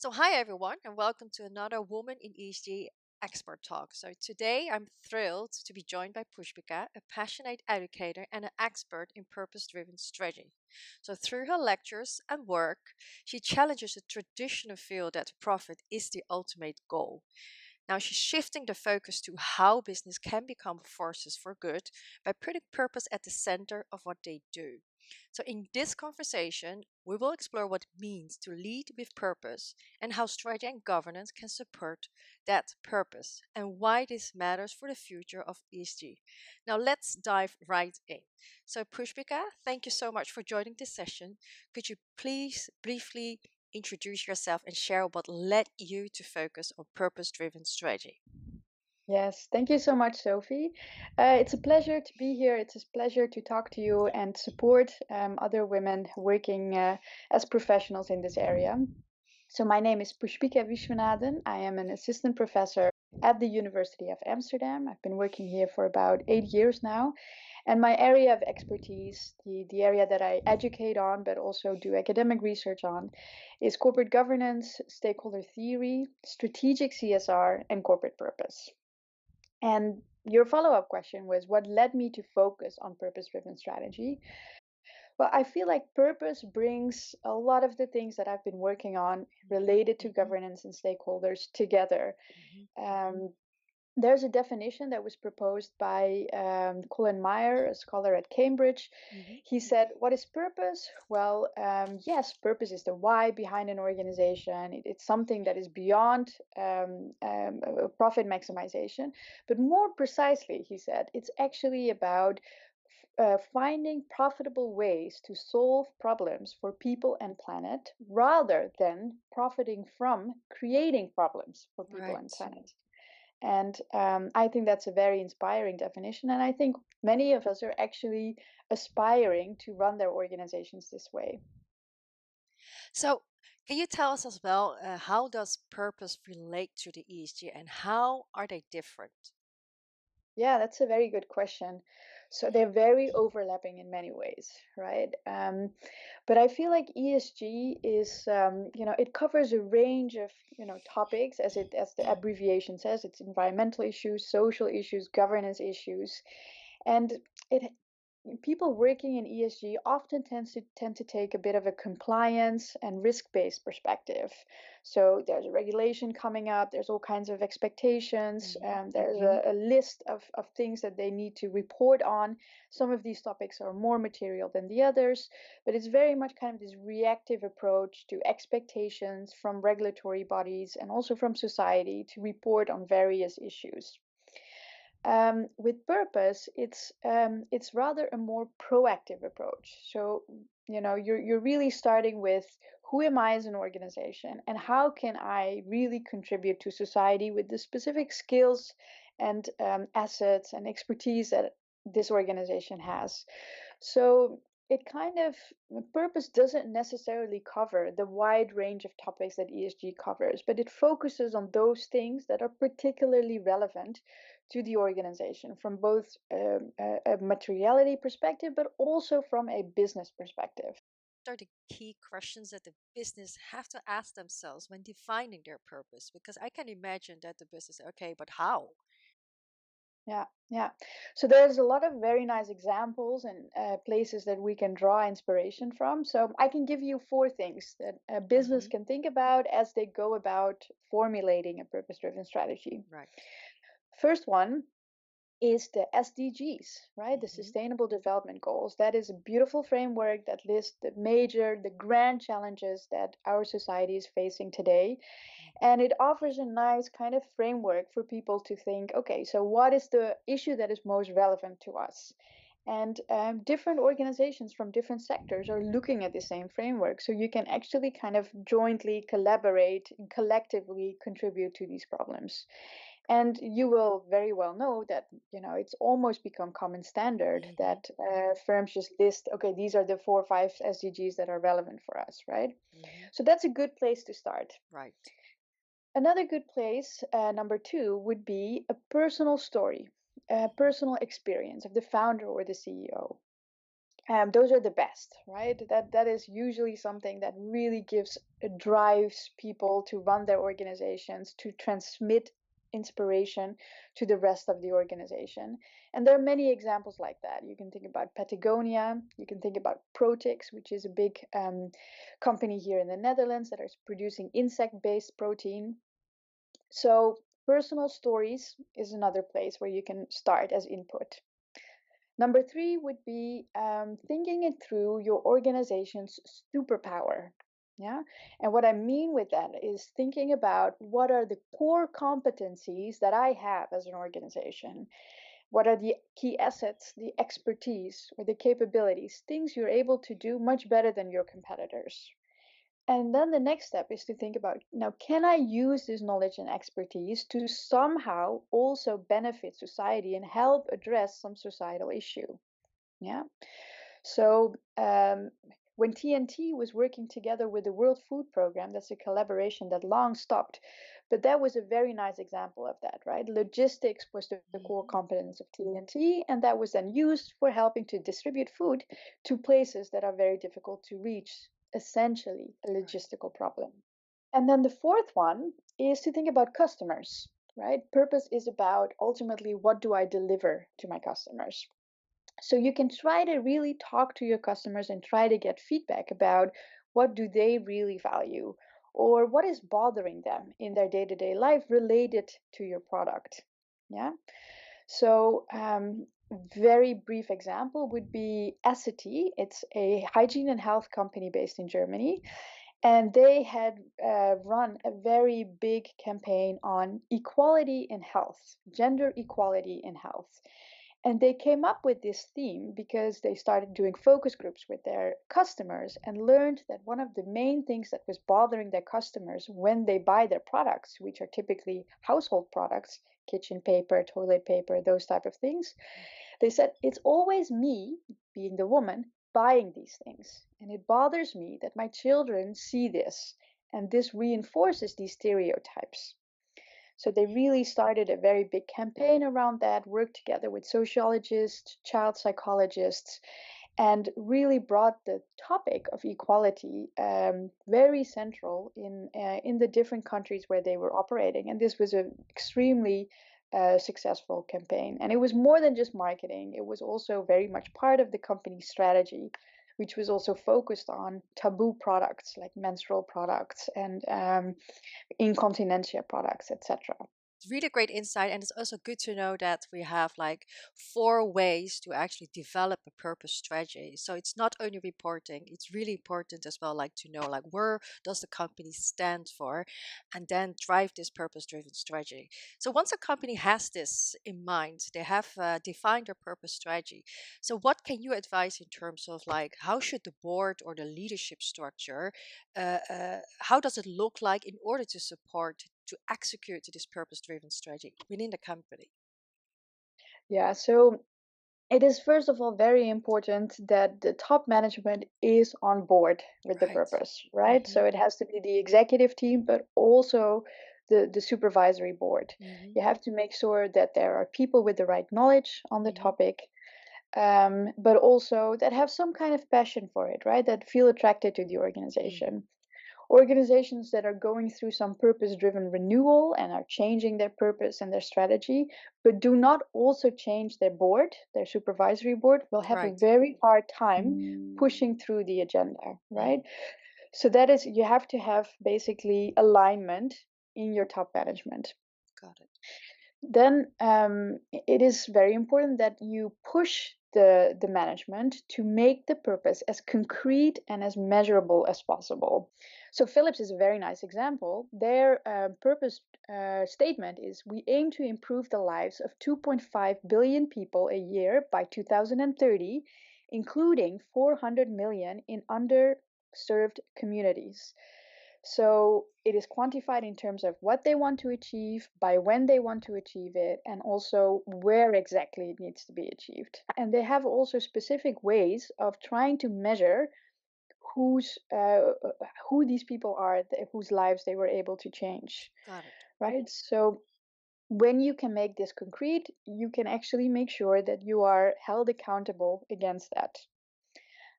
So, hi everyone, and welcome to another Woman in ESG Expert Talk. So, today I'm thrilled to be joined by Pushpika, a passionate educator and an expert in purpose driven strategy. So, through her lectures and work, she challenges the traditional view that profit is the ultimate goal. Now she's shifting the focus to how business can become forces for good by putting purpose at the center of what they do. So, in this conversation, we will explore what it means to lead with purpose and how strategy and governance can support that purpose and why this matters for the future of ESG. Now, let's dive right in. So, Pushpika, thank you so much for joining this session. Could you please briefly introduce yourself and share what led you to focus on purpose driven strategy? Yes, thank you so much, Sophie. It's a pleasure to be here. It's a pleasure to talk to you and support other women working as professionals in this area. So, my name is Pushpika Vishwanathan. I am an assistant professor at the University of Amsterdam. I've been working here for about 8 years now. And my area of expertise, the area that I educate on, but also do academic research on, is corporate governance, stakeholder theory, strategic CSR, and corporate purpose. And your follow up question was what led me to focus on purpose driven strategy? Well, I feel like purpose brings a lot of the things that I've been working on related to Mhm, governance and stakeholders together. mhm, Um, there's a definition that was proposed by Colin Meyer, a scholar at Cambridge. mhm, He said, what is purpose? Well, yes, purpose is the why behind an organization. It's something that is beyond profit maximization. But more precisely, he said, it's actually about finding profitable ways to solve problems for people and planet rather than profiting from creating problems for people and right. planet. And I think that's a very inspiring definition. And I think many of us are actually aspiring to run their organizations this way. So, can you tell us as well how does purpose relate to the ESG and how are they different? Yeah, that's a very good question. So they're very overlapping in many ways, right? But I feel like ESG is, it covers a range of, topics as the abbreviation says. It's environmental issues, social issues, governance issues, and it people working in ESG often tend to take a bit of a compliance and risk-based perspective. So there's a regulation coming up, there's all kinds of expectations, Mhm, there's a list of things that they need to report on. Some of these topics are more material than the others, but it's very much kind of this reactive approach to expectations from regulatory bodies and also from society to report on various issues. With purpose, it's rather a more proactive approach. So you're really starting with who am I as an organization, and how can I really contribute to society with the specific skills and assets and expertise that this organization has. So it kind of purpose doesn't necessarily cover the wide range of topics that ESG covers, but it focuses on those things that are particularly relevant to the organization from both a materiality perspective, but also from a business perspective. What are the key questions that the business have to ask themselves when defining their purpose? Because I can imagine that the business, okay, but how? Yeah, yeah. So there's a lot of very nice examples and places that we can draw inspiration from. So I can give you four things that a business Hmm. can think about as they go about formulating a purpose-driven strategy. Right. First one is the SDGs, right? The Hmm. Sustainable Development Goals. That is a beautiful framework that lists the grand challenges that our society is facing today. And it offers a nice kind of framework for people to think, okay, so what is the issue that is most relevant to us? And different organizations from different sectors are looking at the same framework. So you can actually kind of jointly collaborate and collectively contribute to these problems. And you will very well know that, it's almost become common standard Hmm. that firms just list, okay, these are the 4 or 5 SDGs that are relevant for us, right? Hmm. So that's a good place to start. Right. Another good place, number two, would be a personal story, a Hmm. personal experience of the founder or the CEO. those are the best, right? That is usually something that really drives people to run their organizations, to transmit inspiration to the rest of the organization. And there are many examples like that. You can think about Patagonia, you can think about Protix, which is a big company here in the Netherlands that is producing insect-based protein. So personal stories is another place where you can start as input. Number three would be thinking it through your organization's superpower. Yeah. And what I mean with that is thinking about what are the core competencies that I have as an organization? What are the key assets, the expertise, or the capabilities, things you're able to do much better than your competitors? And then the next step is to think about, now, can I use this knowledge and expertise to somehow also benefit society and help address some societal issue? Yeah. So when TNT was working together with the World Food Program, that's a collaboration that long stopped, but that was a very nice example of that, right? Logistics was the core Mhm. competence of TNT, and that was then used for helping to distribute food to places that are very difficult to reach, essentially a Right. logistical problem. And then the fourth one is to think about customers, right? Purpose is about ultimately what do I deliver to my customers? So you can try to really talk to your customers and try to get feedback about what do they really value or what is bothering them in their day-to-day life related to your product. Yeah. So very brief example would be Essity. It's a hygiene and health company based in Germany, and they had run a very big campaign on equality in health, gender equality in health. And they came up with this theme because they started doing focus groups with their customers and learned that one of the main things that was bothering their customers when they buy their products, which are typically household products, kitchen paper, toilet paper, those type of things, they said, it's always me, being the woman, buying these things. And it bothers me that my children see this, and this reinforces these stereotypes. So they really started a very big campaign around that, worked together with sociologists, child psychologists, and really brought the topic of equality very central in the different countries where they were operating. And this was an extremely successful campaign. And it was more than just marketing; it was also very much part of the company's strategy, which was also focused on taboo products like menstrual products and incontinentia products, etc. Really great insight, and it's also good to know that we have like 4 ways to actually develop a purpose strategy. So it's not only reporting, it's really important as well, like to know like where does the company stand for, and then drive this purpose driven strategy. So once a company has this in mind, they have defined their purpose strategy. So what can you advise in terms of like how should the board or the leadership structure, how does it look like in order to support to execute this purpose driven strategy within the company? Yeah, so it is first of all very important that the top management is on board with the Right. purpose, right? Mm-hmm. So it has to be the executive team, but also the supervisory board. Mm-hmm. You have to make sure that there are people with the right knowledge on the Mm-hmm. topic, but also that have some kind of passion for it, right? That feel attracted to the Mm-hmm. organization. Organizations that are going through some purpose driven renewal and are changing their purpose and their strategy, but do not also change their board, their supervisory board, will have a Right. very hard time pushing through the agenda, right? Mm-hmm. So that is, you have to have basically alignment in your top management. Got it. Then it is very important that you push the management to make the purpose as concrete and as measurable as possible. So Philips is a very nice example. Their purpose statement is we aim to improve the lives of 2.5 billion people a year by 2030, including 400 million in underserved communities. So it is quantified in terms of what they want to achieve, by when they want to achieve it, and also where exactly it needs to be achieved. And they have also specific ways of trying to measure who's who these people are, whose lives they were able to change, Got it. right? So when you can make this concrete, you can actually make sure that you are held accountable against that.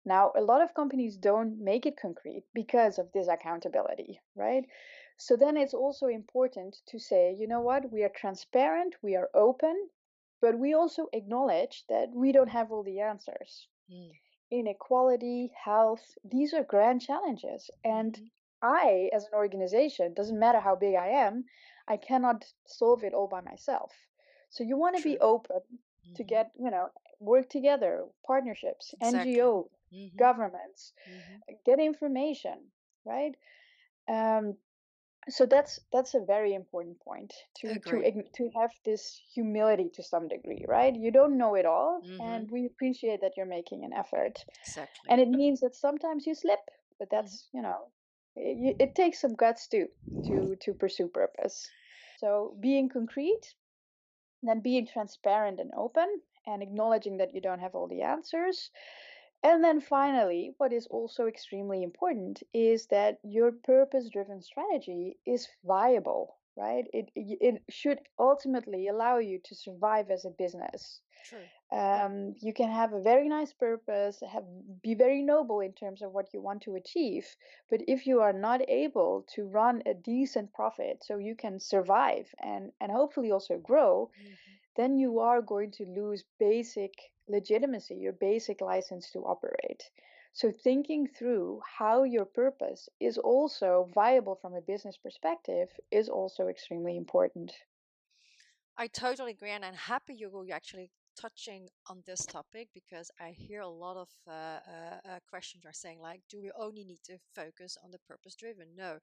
Now, a lot of companies don't make it concrete because of this accountability, right? So then it's also important to say, you know what, we are transparent, we are open, but we also acknowledge that we don't have all the answers. Mm. Inequality, health, these are grand challenges. And Mm-hmm. I, as an organization, doesn't matter how big I am, I cannot solve it all by myself. So you want to be True. open to Mm-hmm. get, work together, partnerships, Exactly. NGOs, Mm-hmm. governments, Mm-hmm. get information, right? Um, so that's a very important point Agree. to have this humility to some degree, right? You don't know it all, Mm-hmm. and we appreciate that you're making an effort, Exactly. and it means that sometimes you slip, but Mm-hmm. that's it takes some guts too to pursue purpose. So being concrete, then being transparent and open, and acknowledging that you don't have all the answers. And then finally, what is also extremely important is that your purpose driven strategy is viable, right? It should ultimately allow you to survive as a business. True. You can have a very nice purpose, be very noble in terms of what you want to achieve, but if you are not able to run a decent profit so you can survive and hopefully also grow, Mm-hmm. then you are going to lose basic legitimacy, your basic license to operate. So, thinking through how your purpose is also viable from a business perspective is also extremely important. I totally agree, and I'm happy you're actually touching on this topic because I hear a lot of questions are saying like, do we only need to focus on the purpose driven? No,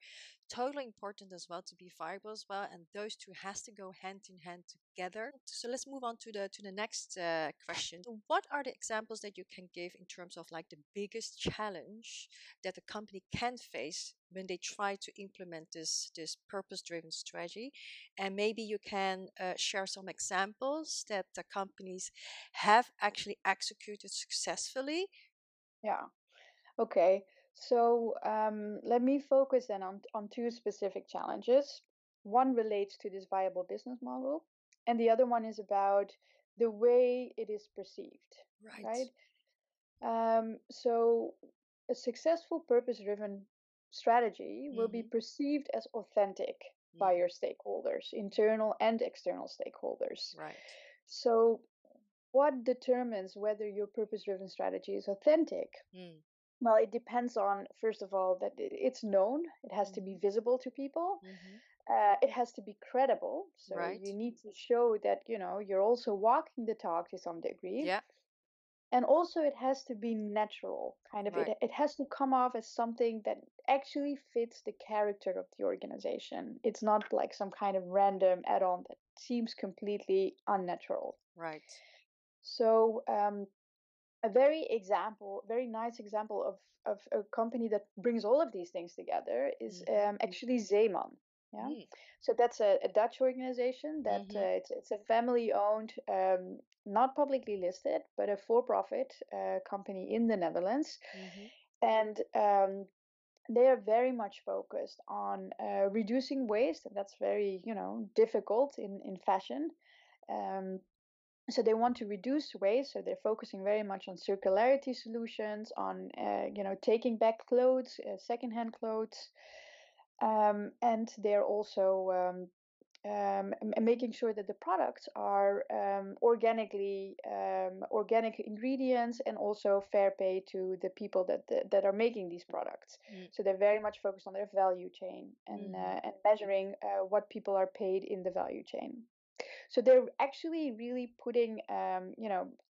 totally important as well to be viable as well, and those two has to go hand in hand together. So let's move on to the next question. So what are the examples that you can give in terms of like the biggest challenge that a company can face when they try to implement this purpose driven strategy? And maybe you can share some examples that the companies have actually executed successfully. Yeah. Okay. So let me focus then on two specific challenges. One relates to this viable business model, and the other one is about the way it is perceived, Right. right? So a successful purpose-driven strategy will be Mm-hmm. perceived as authentic by Mm. your stakeholders, internal and external stakeholders. Right. So what determines whether your purpose-driven strategy is authentic? Mm. Well, it depends on, first of all, that it's known, it has to be Mm-hmm. visible to people, Mm-hmm. it has to be credible. So you Right. need to show that, you're also walking the talk to some degree. Yeah. And also, it has to be natural, kind of, Right. it has to come off as something that actually fits the character of the organization. It's not like some kind of random add on that seems completely unnatural. Right. So, very nice example of a company that brings all of these things together is Mm-hmm. actually Zeeman. Yeah, Mm. so that's a Dutch organization that Mm-hmm. it's a family-owned, not publicly listed, but a for-profit company in the Netherlands, Mm-hmm. and they are very much focused on reducing waste, and that's very difficult in fashion. Um, so they want to reduce waste, so they're focusing very much on circularity solutions, on taking back clothes, secondhand clothes, and they're also making sure that the products are organic ingredients, and also fair pay to the people that are making these products. Mm. So they're very much focused on their value chain, Mm-hmm. and measuring what people are paid in the value chain. So they're actually really putting,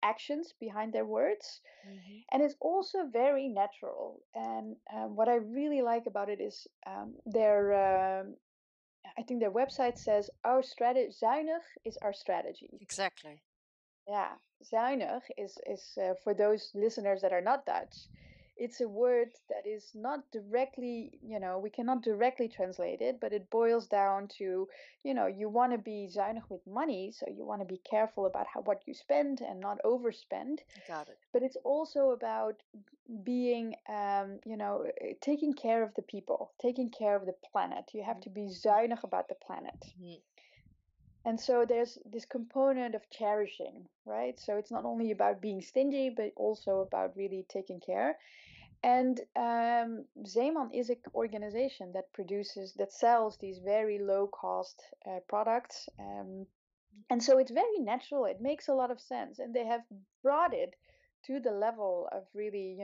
actions behind their words, Mm-hmm. and it's also very natural. And what I really like about it is I think their website says our strategy, zuinig is our strategy. Exactly. Yeah, zuinig is for those listeners that are not Dutch. It's a word that is not directly, we cannot directly translate it, but it boils down to, you want to be zuinig with money, so you want to be careful about what you spend and not overspend. Got it. But it's also about being, taking care of the people, taking care of the planet. You have to be zuinig about the planet. Mm. And so there's this component of cherishing, right? So it's not only about being stingy, but also about really taking care. And Zeeman is an organization that that sells these very low cost products. And so it's very natural. It makes a lot of sense. And they have brought it to the level of really,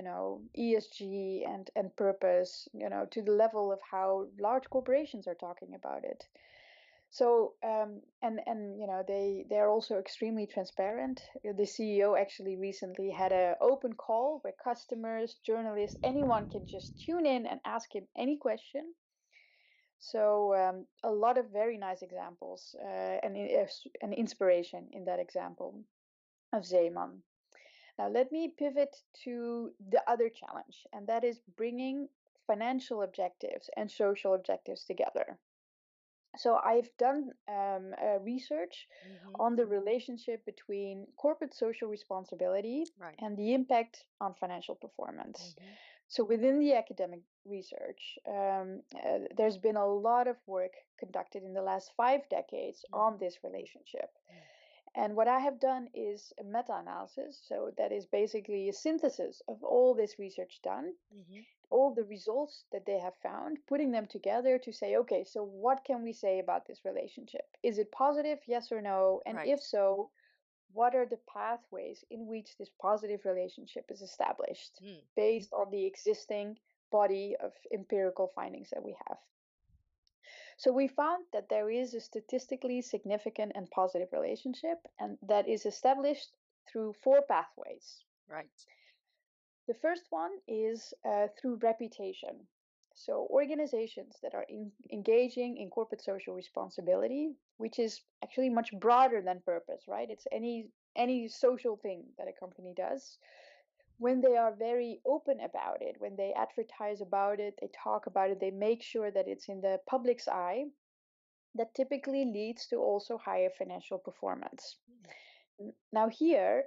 ESG and purpose, to the level of how large corporations are talking about it. So and they're also extremely transparent. The CEO actually recently had an open call where customers, journalists, anyone can just tune in and ask him any question. So a lot of very nice examples and inspiration in that example of Zeeman. Now let me pivot to the other challenge, and that is bringing financial objectives and social objectives together. So I've done research Mm-hmm. on the relationship between corporate social responsibility Right. and the impact on financial performance. Mm-hmm. So within the academic research, there's been a lot of work conducted in the last 5 decades on Mm-hmm. this relationship. And what I have done is a meta-analysis. So that is basically a synthesis of all this research done, Mm-hmm. all the results that they have found, putting them together to say, okay, so what can we say about this relationship? Is it positive, yes or no? And Right. if so, what are the pathways in which this positive relationship is established Mm. based on the existing body of empirical findings that we have? So we found that there is a statistically significant and positive relationship, and that is established through four pathways. Right. The first one is through reputation. So, organizations that are engaging in corporate social responsibility, which is actually much broader than purpose, right? It's any social thing that a company does. When they are very open about it, when they advertise about it, they talk about it, they make sure that it's in the public's eye, that typically leads to also higher financial performance. Mm. Now, here,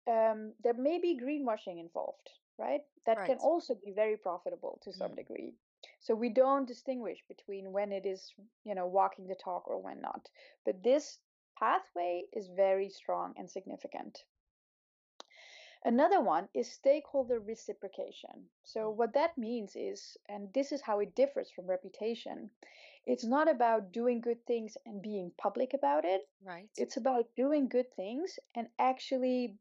there may be greenwashing involved, right? That can Right. also be very profitable to some Mm. degree. So we don't distinguish between when it is, walking the talk or when not. But this pathway is very strong and significant. Another one is stakeholder reciprocation. So, Mm. what that means is, and this is how it differs from reputation, it's not about doing good things and being public about it. Right. It's about doing good things and actually,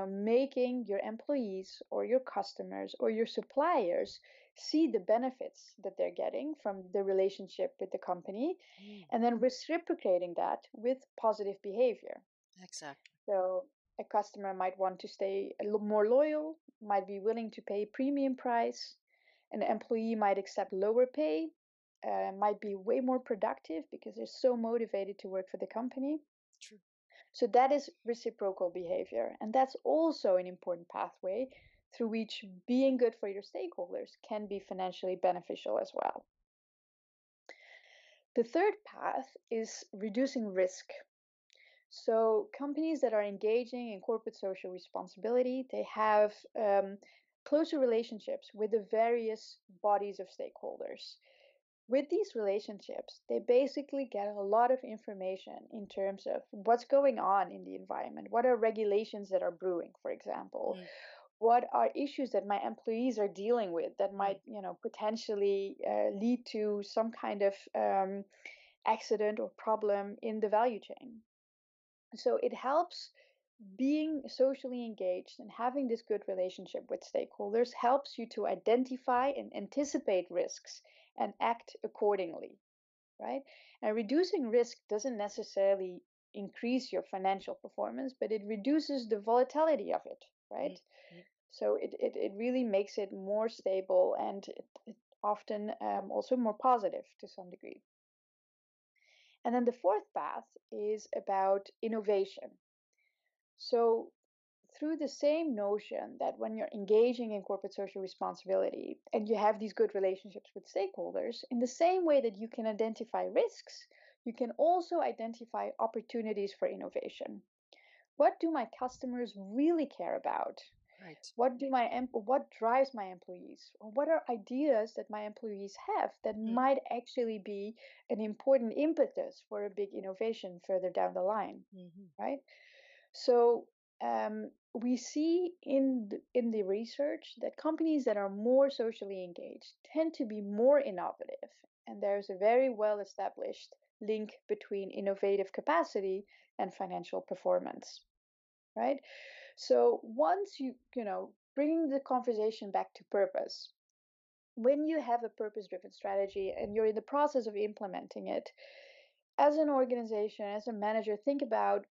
making your employees or your customers or your suppliers see the benefits that they're getting from the relationship with the company Mm. and then reciprocating that with positive behavior. Exactly. So a customer might want to stay more loyal, might be willing to pay a premium price. An employee might accept lower pay, might be way more productive because they're so motivated to work for the company. True. So that is reciprocal behavior. And that's also an important pathway through which being good for your stakeholders can be financially beneficial as well. The third path is reducing risk. So companies that are engaging in corporate social responsibility, they have closer relationships with the various bodies of stakeholders. With these relationships, they basically get a lot of information in terms of what's going on in the environment. What are regulations that are brewing, for example? Mm. What are issues that my employees are dealing with that Mm. might, potentially lead to some kind of accident or problem in the value chain? So it helps being socially engaged and having this good relationship with stakeholders helps you to identify and anticipate risks and act accordingly, right? And reducing risk doesn't necessarily increase your financial performance, but it reduces the volatility of it, Mm. right? Mm. So it really makes it more stable and it often also more positive to some degree. And then the fourth path is about innovation. So, through the same notion that when you're engaging in corporate social responsibility and you have these good relationships with stakeholders, in the same way that you can identify risks, you can also identify opportunities for innovation. What do my customers really care about? Right. What drives my employees? Or what are ideas that my employees have that Mm. might actually be an important impetus for a big innovation further down the line, Hmm. right? So we see in the research that companies that are more socially engaged tend to be more innovative, and there's a very well established link between innovative capacity and financial performance, right? So once bringing the conversation back to purpose, when you have a purpose driven strategy and you're in the process of implementing it, as an organization, as a manager, think about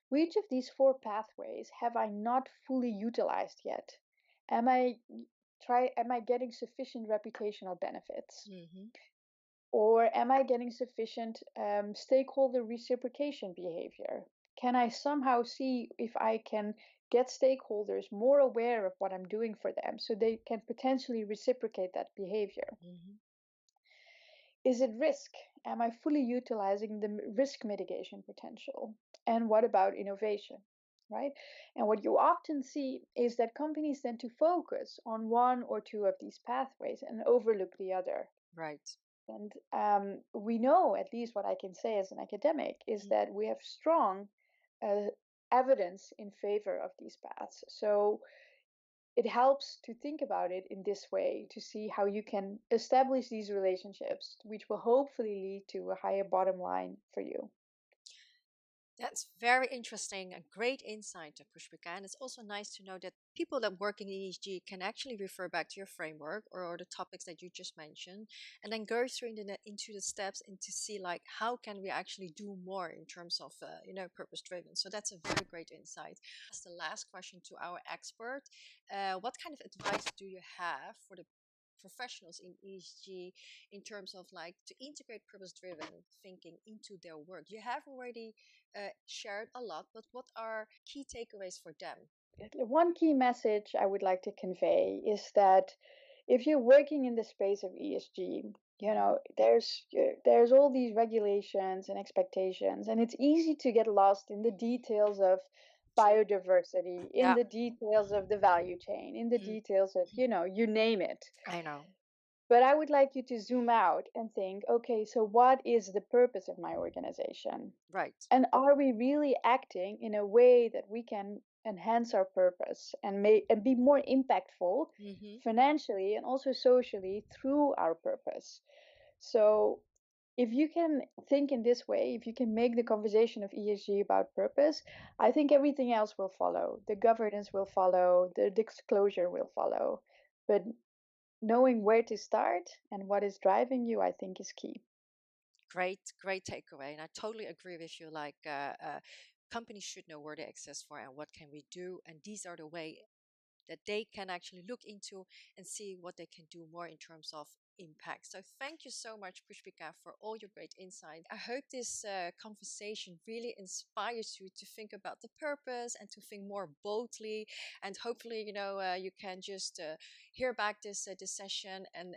which of these four pathways have I not fully utilized yet? Am I am I getting sufficient reputational benefits? Hmm. Or am I getting sufficient stakeholder reciprocation behavior? Can I somehow see if I can get stakeholders more aware of what I'm doing for them so they can potentially reciprocate that behavior? Hmm. Is it risk? Am I fully utilizing the risk mitigation potential? And what about innovation? Right? And what you often see is that companies tend to focus on one or two of these pathways and overlook the other. Right. And we know, at least what I can say as an academic, is that we have strong uh, evidence in favor of these paths. So it helps to think about it in this way to see how you can establish these relationships, which will hopefully lead to a higher bottom line for you. That's very interesting, a great insight, Pushpika. And it's also nice to know that people that work in ESG can actually refer back to your framework or the topics that you just mentioned, and then go through into the steps and to see like how can we actually do more in terms of purpose driven. So that's a very great insight. As the last question to our expert, what kind of advice do you have for the professionals in ESG in terms of like to integrate purpose driven thinking into their work? You have already shared a lot, but what are key takeaways for them? One key message I would like to convey is that if you're working in the space of ESG, there's all these regulations and expectations, and it's easy to get lost in the details of True. biodiversity, in Yeah. the details of the value chain, in the Mm. details of, you name it. I know. But I would like you to zoom out and think, okay, so what is the purpose of my organization? Right. And are we really acting in a way that we can enhance our purpose and be more impactful Hmm. financially and also socially through our purpose? So if you can think in this way, if you can make the conversation of ESG about purpose, I think everything else will follow. The governance will follow, the disclosure will follow. But knowing where to start and what is driving you, I think, is key. Great, great takeaway. And I totally agree with you. Like, companies should know where they exist for and what can we do. And these are the way that they can actually look into and see what they can do more in terms of impact. So thank you so much, Pushpika, for all your great insight. I hope this conversation really inspires you to think about the purpose and to think more boldly. And hopefully, you can just hear back this session and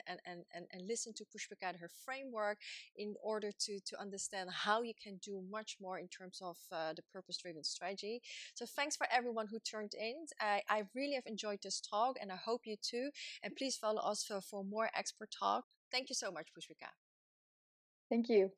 listen to Pushpika and her framework in order to understand how you can do much more in terms of the purpose-driven strategy. So thanks for everyone who turned in. I really have enjoyed this talk and I hope you too. And please follow us for more expert talk. Thank you so much, Pushpika. Thank you.